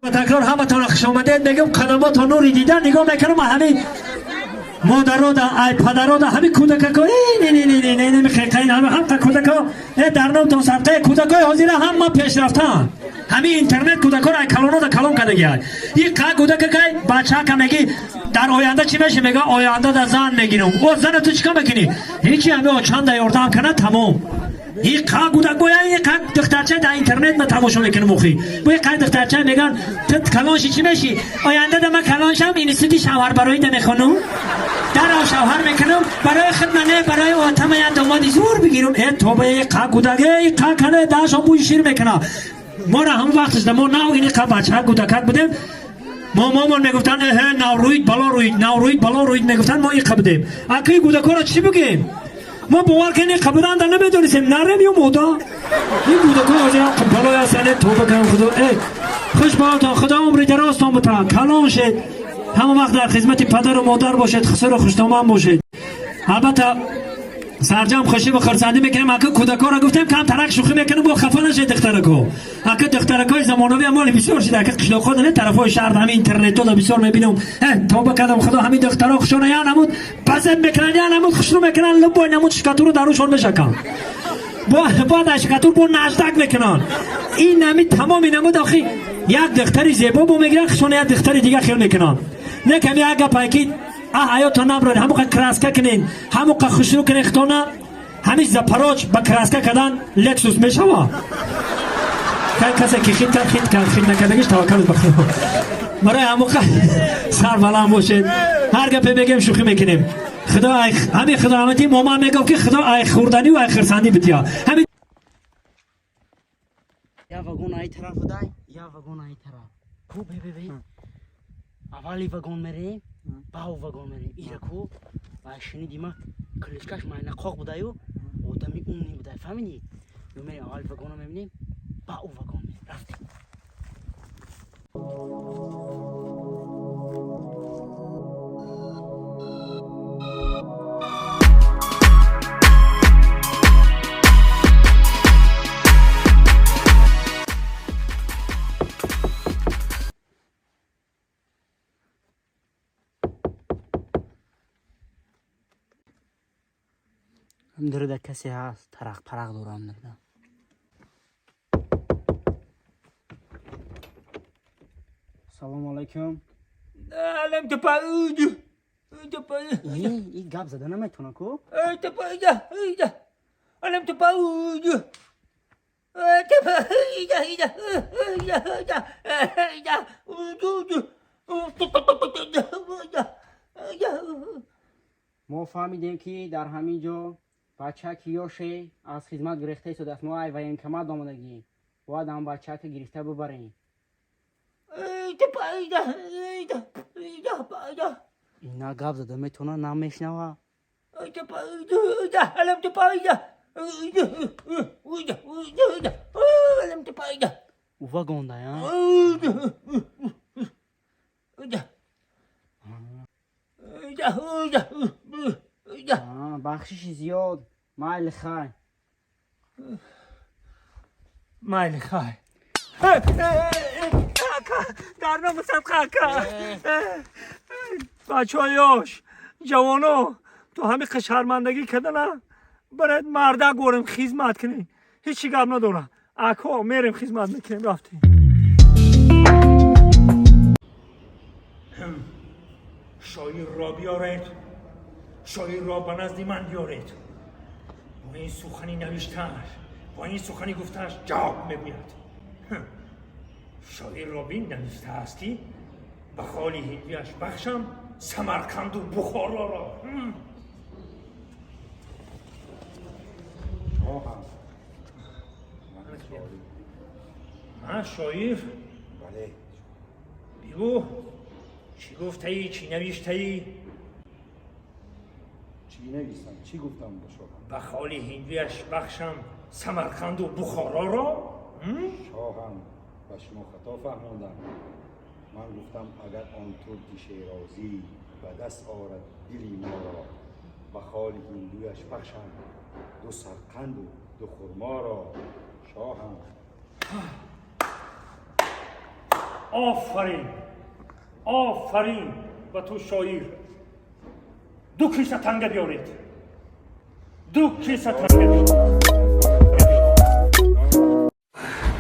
تکرار همتون خوش آمدید. میگم قدمات نوری دیدن نگاه میکنم همین مادرها دا ای پدرها دا همین کودکا نه میخیقین هم کودکا در نام تا سبته کودکای حاضر هم ما پیش رفتن همین اینترنت کودکا را کلونا دا کلون کرده گیاد این که کودکا که بچه که میگی در آینده چی میشه میگه آینده دا زن میگیرم او زن تو چیکار میکنی هیچی همه چند یاردم کنه تمام این که کودک گویا این که دخترچه در اینترنت ما تماشا میکنه مخی بوی که دخترچه میگن تو کلانشی چی میشی آینده دا من کلانشم اینستیتی شوهر برای ده میخونم در شوهر میکنم برای خدمت برای وطن یا دامادی زور بگیرم ای توبه که کودک که کنه داشم بوی شیر میکنه ما را هم وقتش ده ما ناو اینی که بچه کودک بودیم مامان میگفتن نوروید بالا روید میگفتن ما این قبدیم اکی کودکا را چی بگیم ما باور کنیم قبران در نمیدونیم نرم یا مودا این کودکا آجا بالای اصلا توبه کنم خدا خوش باتا خدا عمری دراستان بتا کلان شد همه وقت در خدمت پدر و مادر باشد خسر و خوشتامان باشد البته سرجم خوشی و خرسندی میکنیم اگه کودکا را گفتیم کم ترک شوخی میکنیم با خفه نشه دخترکو اگه دخترکای زمانوی امال بسیار شده اگه قشلاق خود نه طرفای شهر همین اینترنت ها بسیار میبینم توبه کردم خدا همین دخترها خوشونه یا نمود بزن میکنن یا نمود خوشنو میکنن لبای نمود شکاتور رو دروشون بشکن با شکاتور با نجدک میکنن این نمی تمام نمود آخی یک دختری زیبا بو میگیرن خوشونه یک دختری دیگه خیال میکنن نه کمی اگه پایکی آیا نبرد همون کراسکا کنین همون خوشرو کنین خطونا همیش زپاروچ با کراسکا کردن لکسوس میشوا کسی که خیت نکردگیش توکل بخیر برای همون سر بلند باشید هر گپی بگیم شوخی میکنیم خدا همین خدا رحمتی مامان میگفت که خدا ای خوردنی و ای خرسندی بتیا همین یا واگن ای طرف دای یا واگن ای طرف کو بی اولی واگن میره باو واگن میره ایره کو و شنیدی ما کلیشکاش ماینا قاق بودایو آدمی اون نی بودای فهمیدی میریم اول واگن رو میبینیم باو واگن میره رفتیم هم درده کسی هست ترق پرق دورم درده سلام علیکم علم تو پایدو این گاب زده نمیتونه کو تو پایده علم تو پایدو ما فهمیدیم که در همین جا بچه کیوشه از خدمت گرفته شده است ما ای و این کمد آمدگی باید هم بچه که گرفته ببریم اینا گاب زده میتونه نمیشنوه علم تو پایده علم تو پایده اوه گنده یا بخشش زیاد مایل خای مایل خای در نام صدقه بچه هایاش جوانو تو همین قشرمندگی کردن برای مرده گورم خدمت کنی هیچی گپ نداره اکا میریم خدمت میکنیم رفتیم شایر را بیارید شایر را به نزد من بیارید با این سخنی نوشتهش با این سخنی گفتهش جواب میگوید شاعر را بین نوشته است که به خالی هندویش بخشم سمرقند و بخارا را من شاعر بله بگو چی گفته ای چی نوشته ای چی نویسم چی گفتم به شاهم به خالی هندویش بخشم سمرقند و بخارا را شاهم به شما خطا فهماندم من گفتم اگر آن ترک شیرازی به دست آرد دلی ما را به خالی هندویش بخشم دو سرقند و دو خرما را شاهم آفرین آفرین و تو شاعر. دو کیسه تنگه بیارید. دو کیسه تنگه بیارید.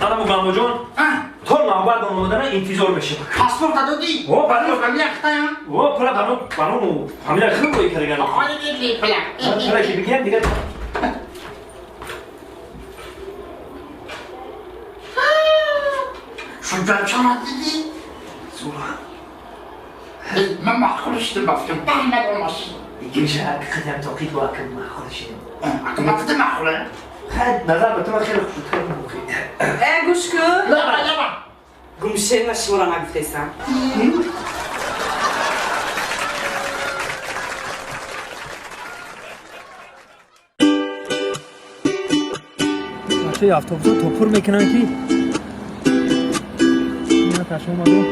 الان مگامو جان تو نوبت اومدن انتظار بشه. پاسپورت دادی؟ او بعد میاختم. او پلا بانو همین خیلی کوی کردن. آقای دیگه پلا. پلا کی بگم دیگه. شجاع چند دیدی؟ سورا. من معقولش دلبافتم. بعد ماشین. گیشه حقیقت توقیت با کم خودشه. اکمات معقوله. خد نظر به تو خیلی خوب بود. گوش کن لا لا. گمشه نشی ورا نگفتیستم بچه اتوبوس توپر میکنن کی؟ اینا تاشو اومدو.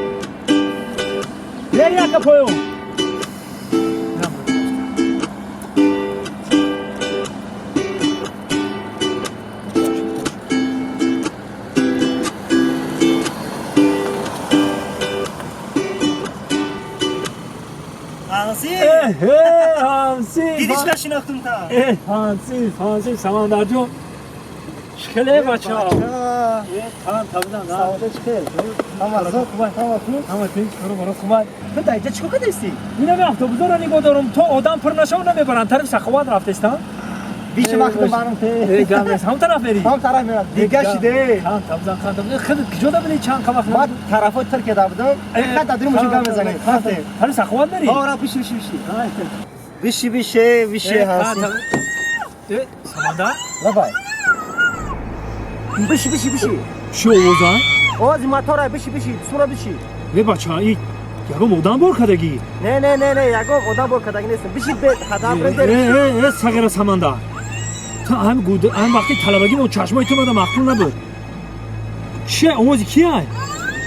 لری اکا پایو. همسی دیدیش نشناختم تا. همسی سمندر جون شکله بچه ها تمام تبودن سعادت چه؟ تمام خوبه تمام خوب. همه تیش برو خوبه تو تا اینجا چیکار کردی؟ اینا به اتوبوس رو نگاه دارم تو آدم پر نشو نمیبرن طرف سخوات رفتستان بیش وقت منم ته. جان هم طرف بری هم طرف میرم. دیگه شده. هم تبزن خاطر خود کجا بینی چند کم ما طرفات تر کرده بودم. اینقدر دادیم موشو گم بزنه. خفته. طرف سخوات بری آره بیشی هستی. سمندر لبای. بیشی. شو اوزان آواز موتور بیشی سورا بیشی. به بچه ای یگو مودان بور کدگی نه یگو آدم بول کدگی نیستم. بیشی به هدف بریم. سگره سمندر تا هم وقتی طلبگی مون چشمای تو مدام مخفول نبود چه اوموزی کیه؟ یه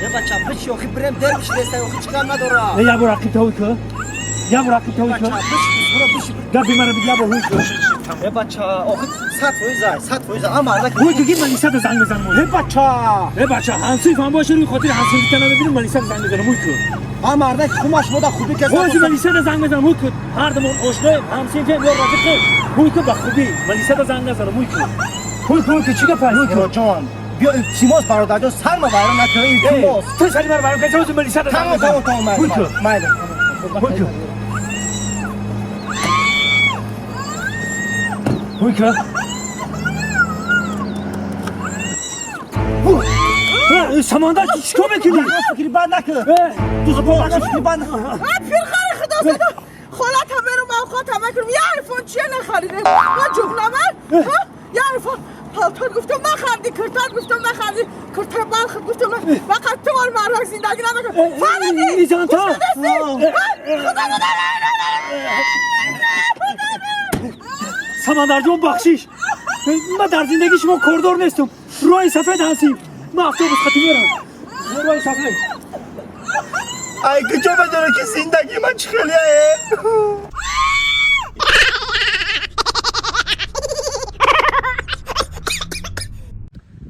بچه بیشی آخی بریم در بیشی دسته آخی چیکار نداره. یه بار رقیب تاوی که بچه بیشی گفی مرا بگی با هوش یه بچه آخی صد فویزه اما مردک هوی که گید ملیسا تا زنگ بزن یه بچه هنسوی فهم باشه روی خاطر هنسوی تنه ببینیم ملیسا تا زنگ بزن هوی که اما مردک خماش مودا خوبی که هوی ملیسا تا زنگ بزن هوی که هر دمون آشنای همسین فهم یا رفیقه هوی که بخوبی ملیسا تا زنگ بزن هوی که چی که پس جان بیا سیماس برادر جان سر ما برام نکنه سیماس تو سری مرا برام کجا ملیسا تا زنگ بزن تمام هوی که هوی که سمندر چیکار میکنی؟ فکری بند نکن تو با فکری بند نکن پیر خیلی خدا زده خالت همه رو موقعات همه کنم یه عرفان چیه نخریده من جغنمه یه عرفان پالتار گفتم نخردی کرتر گفتم نخردی کرتر بلخت گفتم فقط تو مال مرحک زندگی نمکن فهمیدی؟ ایزان تا خدا سمندر جون بخشیش من در زندگی شما کردور نیستم روی سفید هستیم من اتوبوس خطی میرم روی سفید ای کجا بدونه که زندگی من چه خیلیه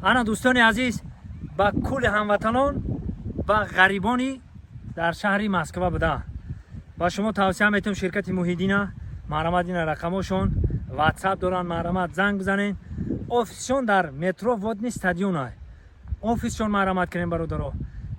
انا دوستان عزیز با کل هموطنان و غریبانی در شهر مسکو بوده با شما توصیه میتونم شرکت موحدین مرحمت این رقمشون واتساپ دارن مرحمت زنگ بزنین آفیسشون در مترو ودنی استادیون های آفیسشون مرحمت کنین برادرها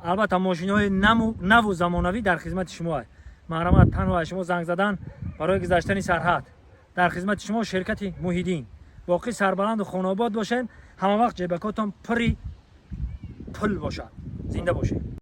البته ماشین های نو و زمانوی در خدمت شما های مرحمت تنها شما زنگ زدن برای گذشتن سرحد در خدمت شما شرکت موحدین باقی سربلند و خانواباد باشین همه وقت جیبکاتون پری پل باشد زنده باشین